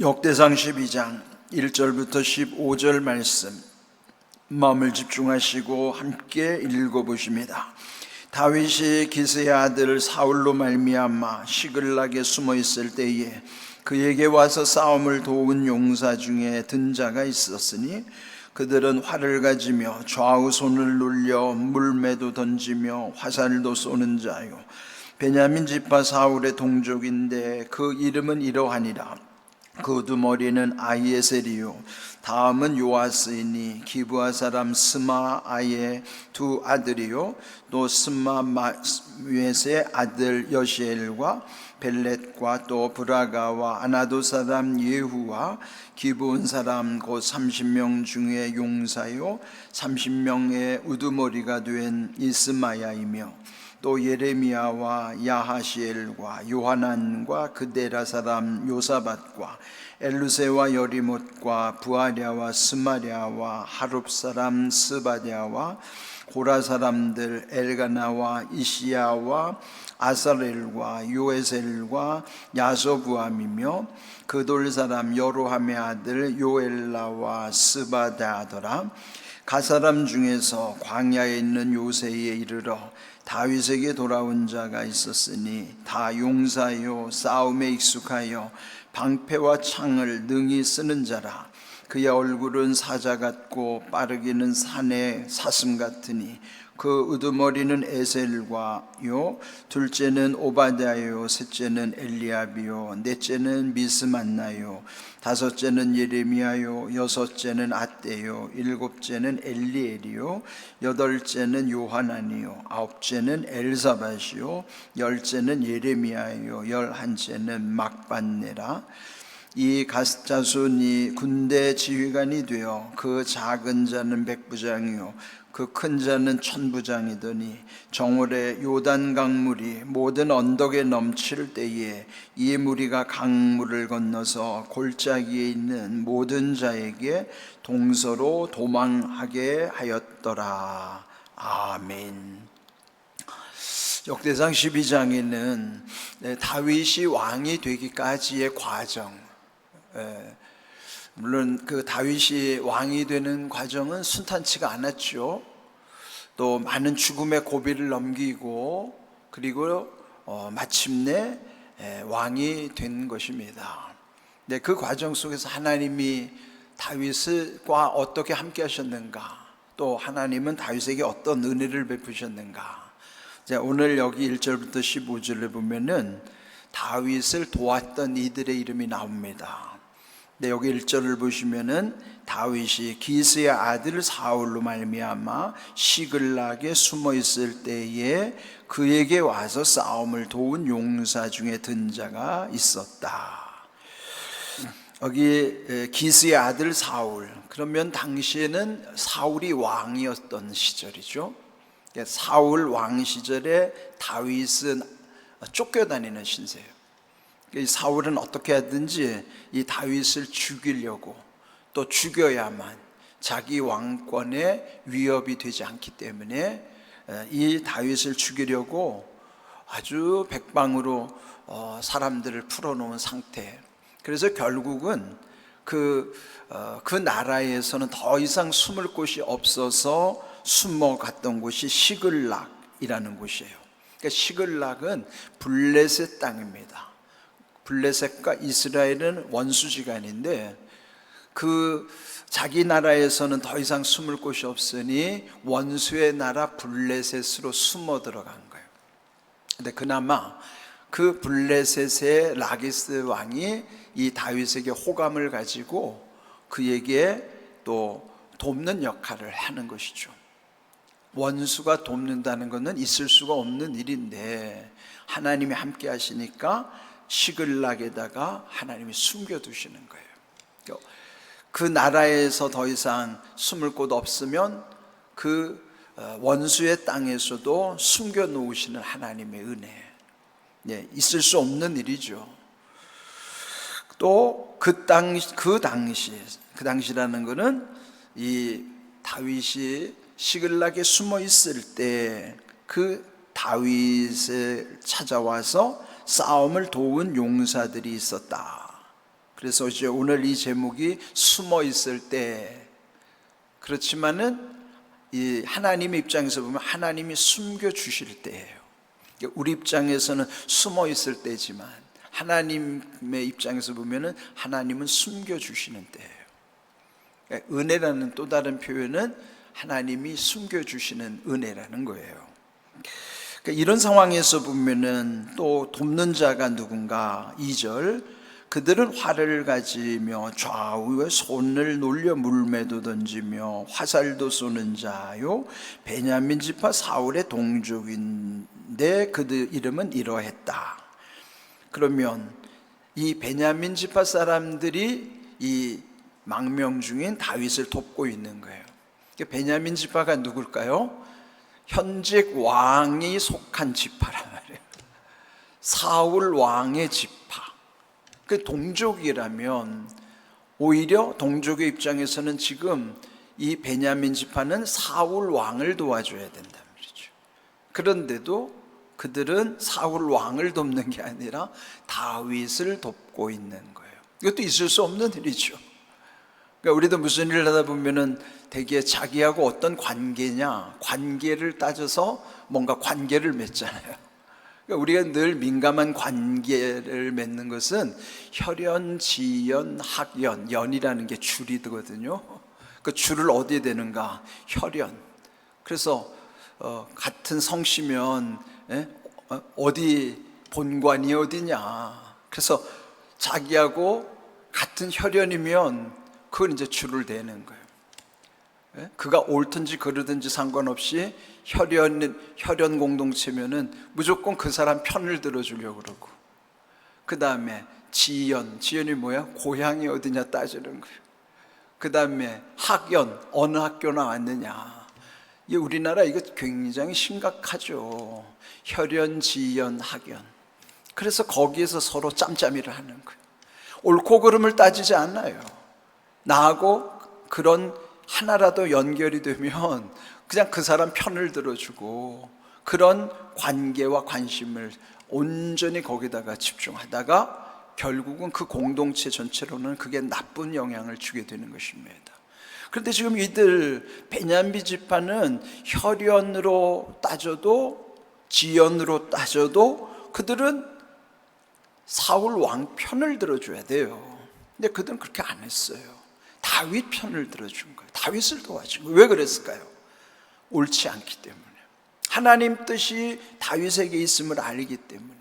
역대상 12장 1절부터 15절 말씀 마음을 집중하시고 함께 읽어보십니다. 다윗이 기스의 아들 사울로 말미암아 시글락에 숨어 있을 때에 그에게 와서 싸움을 도운 용사 중에 든 자가 있었으니 그들은 활을 가지며 좌우 손을 눌려 물매도 던지며 화살도 쏘는 자요 베냐민 지파 사울의 동족인데 그 이름은 이러하니라. 그 우두머리는 아히에셀이요 다음은 요아스이니 기브아 사람 스마아의 두 아들이요 또 스마웻의 아들 여시엘과 벨렛과 또 브라가와 아나도 사람 예후와 기브온 사람 곧 30명 중에 용사요 30명의 우두머리가 된 이스마야이며 또 예레미야와 야하시엘과 요하난과 그데라 사람 요사밧과 엘루세와 여리못과 부아랴와 스마랴와 하룹 사람 스바랴와 고라 사람들 엘가나와 이시야와 아사렐과 요에셀과 야소부암이며 그돌 사람 여로함의 아들 요엘라와 스바다더라. 가사람 중에서 광야에 있는 요새에 이르러 다윗에게 돌아온 자가 있었으니 다 용사요 싸움에 익숙하여 방패와 창을 능히 쓰는 자라. 그의 얼굴은 사자 같고 빠르기는 산의 사슴 같으니 그 우두머리는 에셀과요 둘째는 오바댜요 셋째는 엘리압이요 넷째는 미스만나요 다섯째는 예레미야요 여섯째는 앗대요 일곱째는 엘리엘이요 여덟째는 요하난이요 아홉째는 엘사밧이요 열째는 예레미야요 열한째는 막반네라. 이 가스자손이 군대 지휘관이 되어 그 작은 자는 백부장이요 그 큰 자는 천부장이더니 정월에 요단 강물이 모든 언덕에 넘칠 때에 이 무리가 강물을 건너서 골짜기에 있는 모든 자에게 동서로 도망하게 하였더라. 아멘. 역대상 12장에는 다윗이 왕이 되기까지의 과정, 물론 그 다윗이 왕이 되는 과정은 순탄치가 않았죠. 또 많은 죽음의 고비를 넘기고 그리고 마침내 왕이 된 것입니다. 네, 그 과정 속에서 하나님이 다윗과 어떻게 함께 하셨는가, 또 하나님은 다윗에게 어떤 은혜를 베푸셨는가. 오늘 여기 1절부터 15절에 보면은 다윗을 도왔던 이들의 이름이 나옵니다. 네, 여기 1절을 보시면은 다윗이 기스의 아들 사울로 말미암아 시글락에 숨어 있을 때에 그에게 와서 싸움을 도운 용사 중에 든 자가 있었다. 여기 기스의 아들 사울, 그러면 당시에는 사울이 왕이었던 시절이죠. 사울 왕 시절에 다윗은 쫓겨다니는 신세예요. 사울은 어떻게 하든지 이 다윗을 죽이려고, 또 죽여야만 자기 왕권에 위협이 되지 않기 때문에 이 다윗을 죽이려고 아주 백방으로 사람들을 풀어놓은 상태. 그래서 결국은 그 나라에서는 더 이상 숨을 곳이 없어서 숨어갔던 곳이 시글락이라는 곳이에요. 그러니까 시글락은 블레셋 땅입니다. 블레셋과 이스라엘은 원수지간인데 그 자기 나라에서는 더 이상 숨을 곳이 없으니 원수의 나라 블레셋으로 숨어 들어간 거예요. 근데 그나마 그 블레셋의 라기스 왕이 이 다윗에게 호감을 가지고 그에게 또 돕는 역할을 하는 것이죠. 원수가 돕는다는 것은 있을 수가 없는 일인데 하나님이 함께 하시니까 시글락에다가 하나님이 숨겨두시는 거예요. 그 나라에서 더 이상 숨을 곳 없으면 그 원수의 땅에서도 숨겨놓으시는 하나님의 은혜, 있을 수 없는 일이죠. 또 그 당시라는 것은 이 다윗이 시글락에 숨어 있을 때 그 다윗을 찾아와서 싸움을 도운 용사들이 있었다. 그래서 이제 오늘 이 제목이 숨어 있을 때, 그렇지만은 이 하나님의 입장에서 보면 하나님이 숨겨 주실 때예요. 우리 입장에서는 숨어 있을 때지만 하나님의 입장에서 보면은 하나님은 숨겨 주시는 때예요. 은혜라는 또 다른 표현은 하나님이 숨겨 주시는 은혜라는 거예요. 이런 상황에서 보면은 또 돕는 자가 누군가. 2절, 그들은 활을 가지며 좌우에 손을 놀려 물매도 던지며 화살도 쏘는 자요 베냐민 지파 사울의 동족인데 그들 이름은 이러했다. 그러면 이 베냐민 지파 사람들이 이 망명 중인 다윗을 돕고 있는 거예요. 베냐민 지파가 누굴까요? 현직 왕이 속한 지파란 말이에요. 사울 왕의 지파. 그 동족이라면 오히려 동족의 입장에서는 지금 이 베냐민 지파는 사울 왕을 도와줘야 된단 말이죠. 그런데도 그들은 사울 왕을 돕는 게 아니라 다윗을 돕고 있는 거예요. 이것도 있을 수 없는 일이죠. 그러니까 우리도 무슨 일을 하다 보면은 되게 자기하고 어떤 관계냐, 관계를 따져서 뭔가 관계를 맺잖아요. 그러니까 우리가 늘 민감한 관계를 맺는 것은 혈연, 지연, 학연, 연이라는 게 줄이거든요. 그 줄을 어디에 대는가? 혈연. 그래서 같은 성씨면 어디 본관이 어디냐? 그래서 자기하고 같은 혈연이면 그건 이제 줄을 대는 거예요. 그가 옳든지 그르든지 상관없이 혈연 공동체면은 무조건 그 사람 편을 들어주려고 그러고, 그 다음에 지연이 뭐야? 고향이 어디냐 따지는 거예요. 그 다음에 학연, 어느 학교 나왔느냐. 이 우리나라 이거 굉장히 심각하죠. 혈연, 지연, 학연. 그래서 거기에서 서로 짬짬이를 하는 거예요. 옳고 그름을 따지지 않아요. 나하고 그런 하나라도 연결이 되면 그냥 그 사람 편을 들어주고 그런 관계와 관심을 온전히 거기다가 집중하다가 결국은 그 공동체 전체로는 그게 나쁜 영향을 주게 되는 것입니다. 그런데 지금 이들 베냐민 지파는 혈연으로 따져도 지연으로 따져도 그들은 사울 왕 편을 들어줘야 돼요. 근데 그들은 그렇게 안 했어요. 다윗 편을 들어준 거예요. 다윗을 도와준 거예요. 왜 그랬을까요? 옳지 않기 때문에, 하나님 뜻이 다윗에게 있음을 알기 때문에.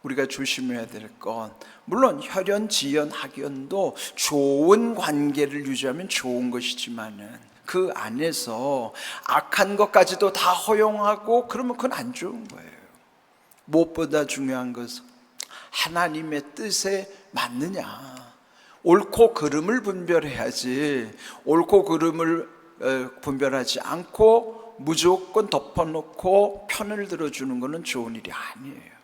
우리가 조심해야 될 건, 물론 혈연, 지연, 학연도 좋은 관계를 유지하면 좋은 것이지만은 그 안에서 악한 것까지도 다 허용하고 그러면 그건 안 좋은 거예요. 무엇보다 중요한 것은 하나님의 뜻에 맞느냐. 옳고 그름을 분별해야지, 옳고 그름을 분별하지 않고 무조건 덮어놓고 편을 들어주는 것은 좋은 일이 아니에요.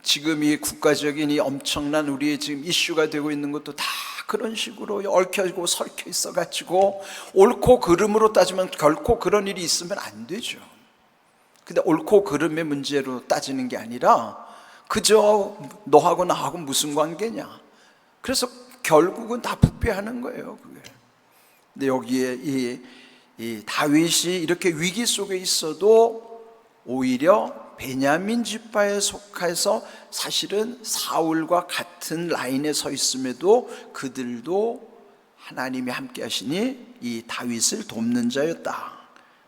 지금 이 국가적인 이 엄청난 우리의 지금 이슈가 되고 있는 것도 다 그런 식으로 얽혀고 설켜 있어가지고 옳고 그름으로 따지면 결코 그런 일이 있으면 안 되죠. 근데 옳고 그름의 문제로 따지는 게 아니라 그저 너하고 나하고 무슨 관계냐. 그래서 결국은 다 부패하는 거예요, 그게. 근데 여기에 이 다윗이 이렇게 위기 속에 있어도 오히려 베냐민 지파에 속해서 사실은 사울과 같은 라인에 서 있음에도 그들도 하나님이 함께 하시니 이 다윗을 돕는 자였다.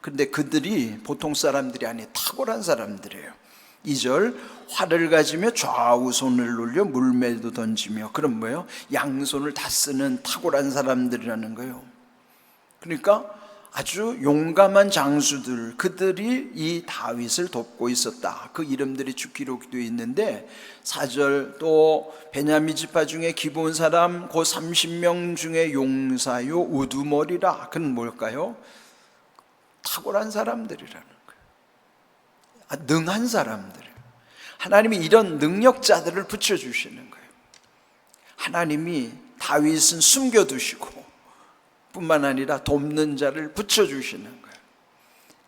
그런데 그들이 보통 사람들이 아니에요. 탁월한 사람들이에요. 2절, 활을 가지며 좌우 손을 놀려 물매도 던지며. 그럼 뭐예요? 양손을 다 쓰는 탁월한 사람들이라는 거예요. 그러니까 아주 용감한 장수들, 그들이 이 다윗을 돕고 있었다. 그 이름들이 쭉 기록되어 있는데 4절, 또 베냐민 지파 중에 기브온 사람 곧 30명 중에 용사요 우두머리라. 그는 뭘까요? 탁월한 사람들이라는 거예요. 능한 사람들. 하나님이 이런 능력자들을 붙여주시는 거예요. 하나님이 다윗은 숨겨두시고 뿐만 아니라 돕는 자를 붙여주시는 거예요.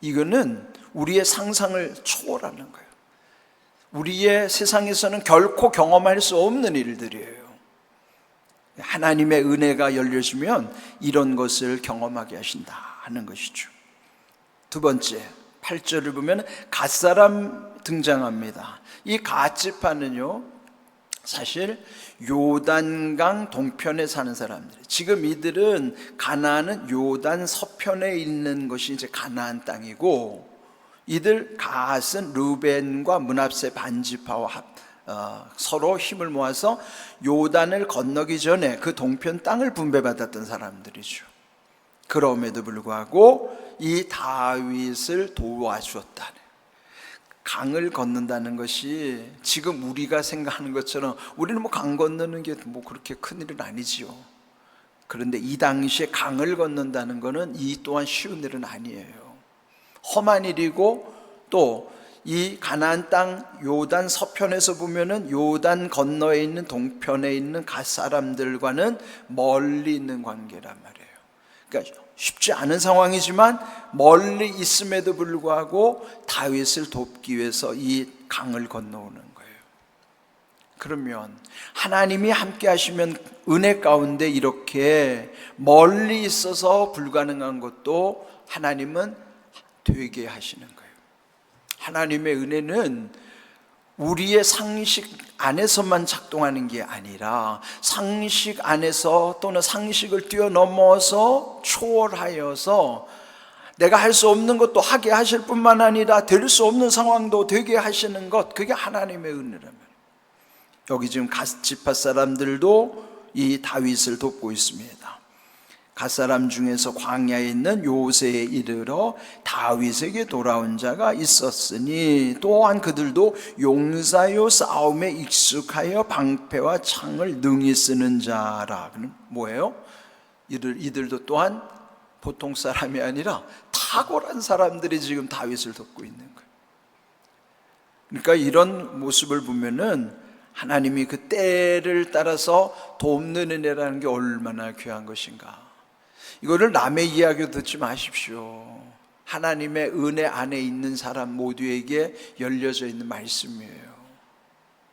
이거는 우리의 상상을 초월하는 거예요. 우리의 세상에서는 결코 경험할 수 없는 일들이에요. 하나님의 은혜가 열려지면 이런 것을 경험하게 하신다 하는 것이죠. 두 번째, 8절을 보면 갓사람 등장합니다. 이 갓지파는요, 사실 요단강 동편에 사는 사람들, 지금 이들은 가나안은 요단 서편에 있는 것이 이제 가나안 땅이고, 이들 갓은 르벤과 므낫세 반지파와 서로 힘을 모아서 요단을 건너기 전에 그 동편 땅을 분배받았던 사람들이죠. 그럼에도 불구하고 이 다윗을 도와주었다. 강을 건넌다는 것이 지금 우리가 생각하는 것처럼 우리는 뭐 강 건너는 게 뭐 그렇게 큰 일은 아니지요. 그런데 이 당시에 강을 건넌다는 것은 이 또한 쉬운 일은 아니에요. 험한 일이고, 또 이 가나안 땅 요단 서편에서 보면은 요단 건너에 있는 동편에 있는 갓 사람들과는 멀리 있는 관계란 말이에요. 그러니까 쉽지 않은 상황이지만 멀리 있음에도 불구하고 다윗을 돕기 위해서 이 강을 건너오는 거예요. 그러면 하나님이 함께 하시면 은혜 가운데 이렇게 멀리 있어서 불가능한 것도 하나님은 되게 하시는 거예요. 하나님의 은혜는 우리의 상식 안에서만 작동하는 게 아니라 상식 안에서 또는 상식을 뛰어넘어서 초월하여서 내가 할 수 없는 것도 하게 하실 뿐만 아니라 될 수 없는 상황도 되게 하시는 것, 그게 하나님의 은혜라면, 여기 지금 갓지파 사람들도 이 다윗을 돕고 있습니다. 갓사람 중에서 광야에 있는 요새에 이르러 다윗에게 돌아온 자가 있었으니 또한 그들도 용사요 싸움에 익숙하여 방패와 창을 능히 쓰는 자라. 뭐예요? 이들도 또한 보통 사람이 아니라 탁월한 사람들이 지금 다윗을 돕고 있는 거예요. 그러니까 이런 모습을 보면은 하나님이 그 때를 따라서 돕는 은혜라는 게 얼마나 귀한 것인가. 이거를 남의 이야기로 듣지 마십시오. 하나님의 은혜 안에 있는 사람 모두에게 열려져 있는 말씀이에요.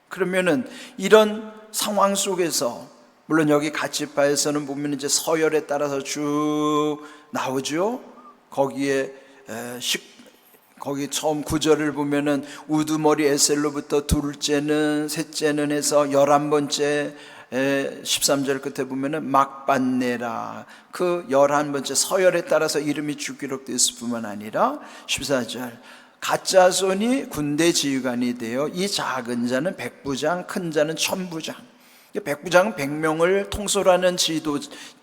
그러면은 이런 상황 속에서, 물론 여기 갓지파에서는 보면 이제 서열에 따라서 쭉 나오죠. 거기 처음 9절을 보면은 우두머리 에셀로부터 둘째는 셋째는 해서 11번째 13절 끝에 보면은 막반네라, 그 11번째 서열에 따라서 이름이 쭉 기록되어 있을 뿐만 아니라 14절 갓자손이 군대 지휘관이 되어 이 작은 자는 백부장, 큰 자는 천부장. 백부장은 100명을 통솔하는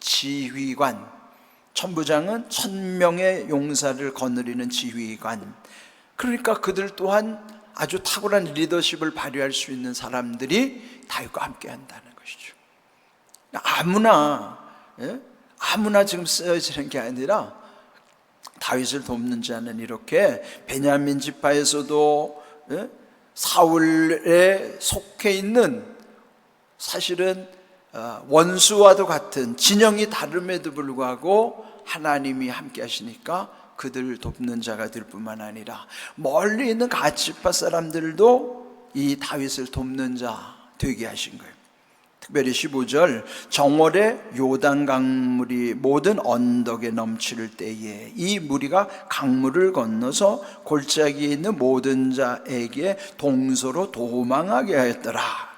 지휘관, 천부장은 1000명의 용사를 거느리는 지휘관. 그러니까 그들 또한 아주 탁월한 리더십을 발휘할 수 있는 사람들이 다윗과 함께 한다는 것이죠. 아무나 지금 쓰여지는 게 아니라 다윗을 돕는 자는 이렇게 베냐민 지파에서도 사울에 속해 있는, 사실은 원수와도 같은 진영이 다름에도 불구하고 하나님이 함께 하시니까 그들을 돕는 자가 될 뿐만 아니라 멀리 있는 갓지파 사람들도 이 다윗을 돕는 자 되게 하신 거예요. 특별히 15절 정월에 요단 강물이 모든 언덕에 넘칠 때에 이 무리가 강물을 건너서 골짜기에 있는 모든 자에게 동서로 도망하게 하였더라.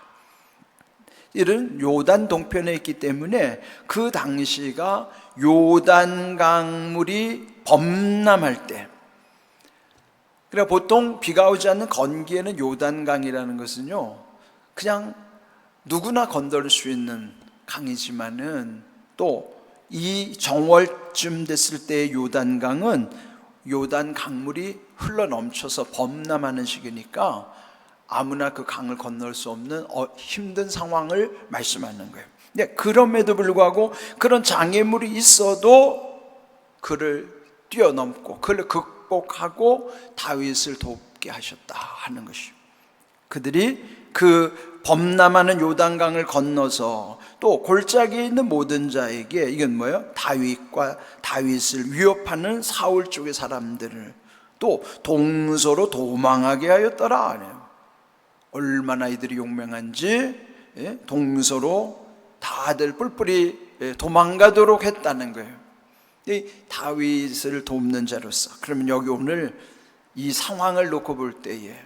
이는 요단 동편에 있기 때문에 그 당시가 요단 강물이 범람할 때, 그러니까 보통 비가 오지 않는 건기에는 요단강이라는 것은요 그냥 누구나 건널 수 있는 강이지만은 또 이 정월쯤 됐을 때의 요단강은 요단 강물이 흘러 넘쳐서 범람하는 시기니까 아무나 그 강을 건널 수 없는 힘든 상황을 말씀하는 거예요. 근데 그럼에도 불구하고 그런 장애물이 있어도 그를 뛰어넘고 그를 극복하고 다윗을 돕게 하셨다 하는 것이죠. 그들이 그 범람하는 요단강을 건너서 또 골짜기에 있는 모든 자에게, 이건 뭐예요? 다윗을 위협하는 사울 쪽의 사람들을 또 동서로 도망하게 하였더라. 얼마나 이들이 용맹한지 동서로 다 다들 뿔뿔이 도망가도록 했다는 거예요. 이 다윗을 돕는 자로서, 그러면 여기 오늘 이 상황을 놓고 볼 때에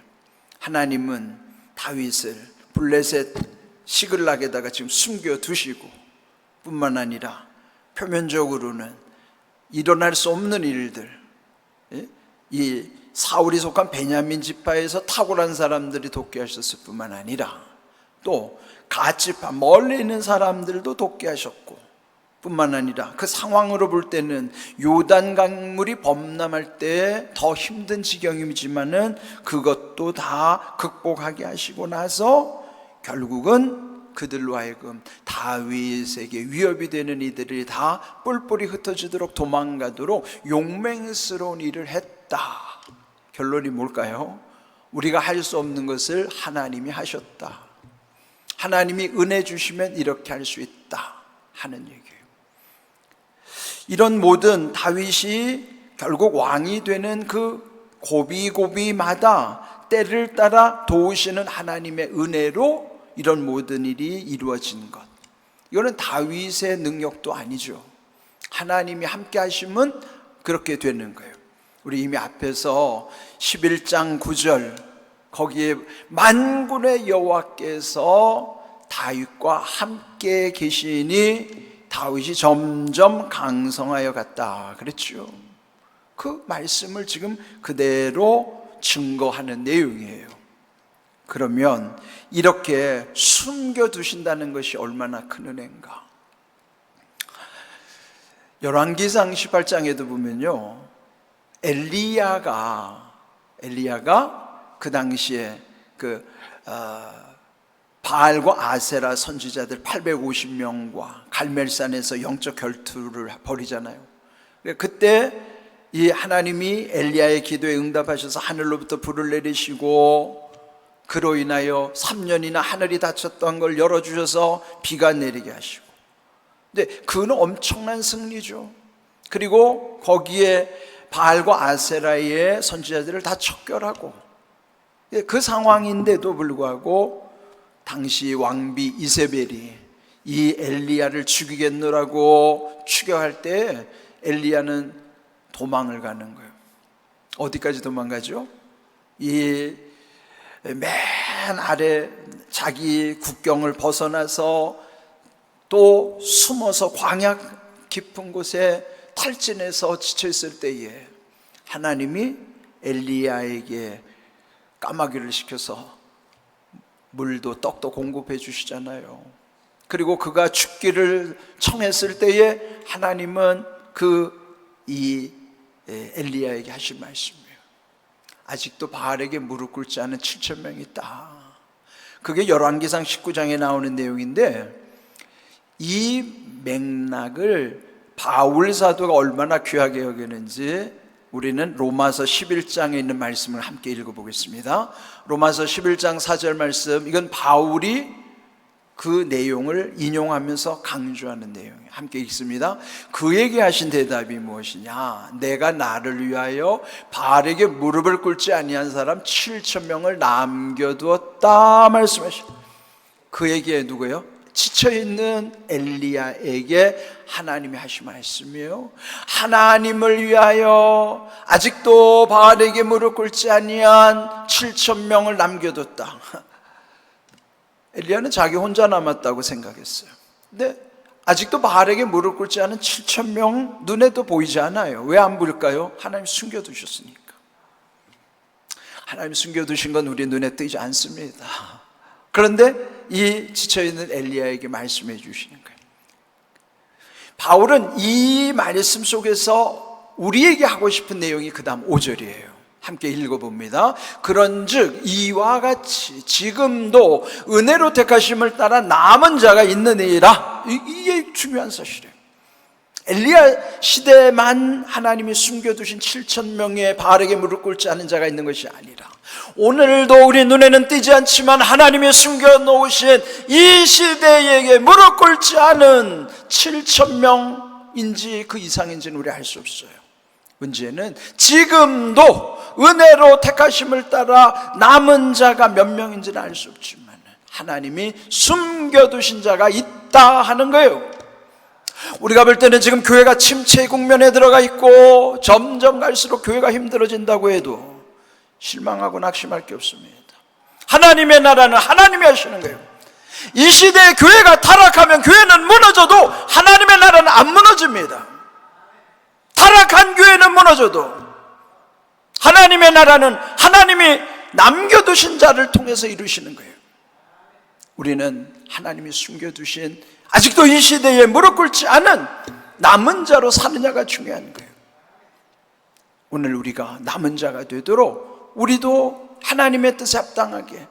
하나님은 다윗을 블레셋 시글락에다가 지금 숨겨두시고 뿐만 아니라 표면적으로는 일어날 수 없는 일들, 이 사울이 속한 베냐민 지파에서 탁월한 사람들이 돕게 하셨을 뿐만 아니라 또 갓 지파 멀리 있는 사람들도 돕게 하셨고 뿐만 아니라 그 상황으로 볼 때는 요단 강물이 범람할 때 더 힘든 지경이지만은 그것도 다 극복하게 하시고 나서 결국은 그들로 하여금 다윗에게 위협이 되는 이들이 다 뿔뿔이 흩어지도록 도망가도록 용맹스러운 일을 했다. 결론이 뭘까요? 우리가 할 수 없는 것을 하나님이 하셨다. 하나님이 은혜 주시면 이렇게 할 수 있다 하는 얘기예요. 이런 모든 다윗이 결국 왕이 되는 그 고비고비마다 때를 따라 도우시는 하나님의 은혜로 이런 모든 일이 이루어진 것, 이거는 다윗의 능력도 아니죠. 하나님이 함께 하시면 그렇게 되는 거예요. 우리 이미 앞에서 11장 9절 거기에 만군의 여호와께서 다윗과 함께 계시니 다윗이 점점 강성하여 갔다 그랬죠. 그 말씀을 지금 그대로 증거하는 내용이에요. 그러면 이렇게 숨겨두신다는 것이 얼마나 큰 은혜인가. 열왕기상 18장에도 보면요, 엘리야가 그 당시에 바알과 아세라 선지자들 850명과 갈멜산에서 영적 결투를 벌이잖아요. 그때 이 하나님이 엘리야의 기도에 응답하셔서 하늘로부터 불을 내리시고 그로 인하여 3년이나 하늘이 닫혔던 걸 열어주셔서 비가 내리게 하시고, 근데 그는 엄청난 승리죠. 그리고 거기에 바알과 아세라의 선지자들을 다 척결하고, 그 상황인데도 불구하고 당시 왕비 이세벨이 이 엘리야를 죽이겠노라고 추격할 때 엘리야는 도망을 가는 거예요. 어디까지 도망가죠? 이 맨 아래 자기 국경을 벗어나서 또 숨어서 광야 깊은 곳에 탈진해서 지쳐있을 때에 하나님이 엘리야에게 까마귀를 시켜서 물도 떡도 공급해 주시잖아요. 그리고 그가 죽기를 청했을 때에 하나님은 이 엘리야에게 하신 말씀이에요. 아직도 바알에게 무릎 꿇지 않은 7,000명이 있다. 그게 열왕기상 19장에 나오는 내용인데, 이 맥락을 바울 사도가 얼마나 귀하게 여기는지 우리는 로마서 11장에 있는 말씀을 함께 읽어보겠습니다. 로마서 11장 4절 말씀, 이건 바울이 그 내용을 인용하면서 강조하는 내용이에요. 함께 읽습니다. 그에게 하신 대답이 무엇이냐? 내가 나를 위하여 바알에게 무릎을 꿇지 아니한 사람 7,000명을 남겨두었다 말씀하시고, 그에게 누구예요? 지쳐있는 엘리야에게 하나님이 하신 말씀이에요. 하나님을 위하여 아직도 바알에게 무릎 꿇지 아니한 7,000명을 남겨뒀다. 엘리야는 자기 혼자 남았다고 생각했어요. 근데 아직도 바알에게 무릎 꿇지 않은 7,000명 눈에도 보이지 않아요. 왜 안 보일까요? 하나님 숨겨두셨으니까. 하나님 숨겨두신 건 우리 눈에 띄지 않습니다. 그런데 이 지쳐있는 엘리야에게 말씀해 주시는 거예요. 바울은 이 말씀 속에서 우리에게 하고 싶은 내용이 그 다음 5절이에요. 함께 읽어봅니다. 그런즉 이와 같이 지금도 은혜로 택하심을 따라 남은 자가 있느니라. 이게 중요한 사실이에요. 엘리야 시대만 하나님이 숨겨두신 7,000명의 바알에게 무릎 꿇지 않은 자가 있는 것이 아니라 오늘도 우리 눈에는 띄지 않지만 하나님이 숨겨놓으신 이 시대에게 무릎 꿇지 않은 7,000명인지 그 이상인지는 우리 알 수 없어요. 문제는 지금도 은혜로 택하심을 따라 남은 자가 몇 명인지는 알 수 없지만 하나님이 숨겨두신 자가 있다 있다 하는 거예요. 우리가 볼 때는 지금 교회가 침체 국면에 들어가 있고 점점 갈수록 교회가 힘들어진다고 해도 실망하고 낙심할 게 없습니다. 하나님의 나라는 하나님이 하시는 거예요. 이 시대에 교회가 타락하면 교회는 무너져도 하나님의 나라는 안 무너집니다. 타락한 교회는 무너져도 하나님의 나라는 하나님이 남겨두신 자를 통해서 이루시는 거예요. 우리는 하나님이 숨겨두신 아직도 이 시대에 무릎 꿇지 않은 남은 자로 사느냐가 중요한 거예요. 오늘 우리가 남은 자가 되도록 우리도 하나님의 뜻에 합당하게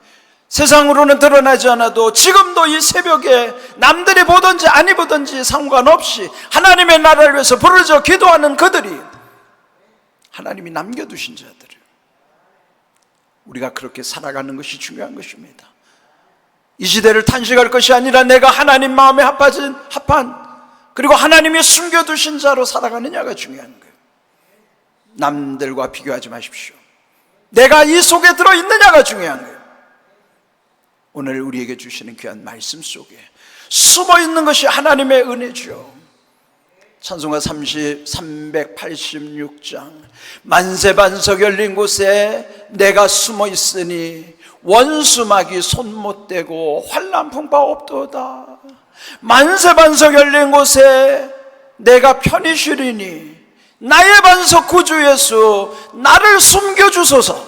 세상으로는 드러나지 않아도 지금도 이 새벽에 남들이 보든지 아니 보든지 상관없이 하나님의 나라를 위해서 부르짖어 기도하는 그들이 하나님이 남겨두신 자들을 우리가 그렇게 살아가는 것이 중요한 것입니다. 이 시대를 탄식할 것이 아니라 내가 하나님 마음에 합한 그리고 하나님이 숨겨두신 자로 살아가느냐가 중요한 거예요. 남들과 비교하지 마십시오. 내가 이 속에 들어있느냐가 중요한 거예요. 오늘 우리에게 주시는 귀한 말씀 속에 숨어있는 것이 하나님의 은혜죠. 찬송가 386장 만세반석 열린 곳에 내가 숨어있으니 원수막이 손 못 대고 환난 풍파 없도다. 만세반석 열린 곳에 내가 편히 쉬리니 나의 반석 구주 예수 나를 숨겨주소서.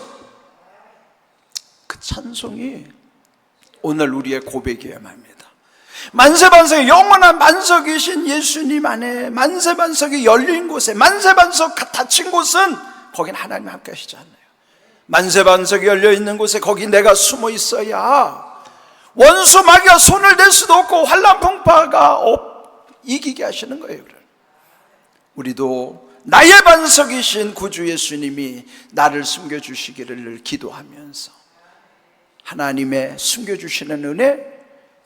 그 찬송이 오늘 우리의 고백이어야만 합니다. 만세반석이 영원한 반석이신 예수님 안에 만세반석이 열린 곳에 만세반석 닫힌 곳은 거긴 하나님 함께 하시지 않나요? 만세반석이 열려있는 곳에 거기 내가 숨어 있어야 원수 마귀가 손을 댈 수도 없고 환난 풍파가 이기게 하시는 거예요. 우리도 나의 반석이신 구주 예수님이 나를 숨겨주시기를 늘 기도하면서 하나님의 숨겨주시는 은혜,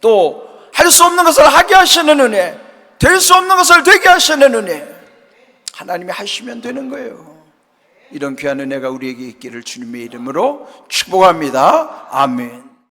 또 할 수 없는 것을 하게 하시는 은혜, 될 수 없는 것을 되게 하시는 은혜, 하나님이 하시면 되는 거예요. 이런 귀한 은혜가 우리에게 있기를 주님의 이름으로 축복합니다. 아멘.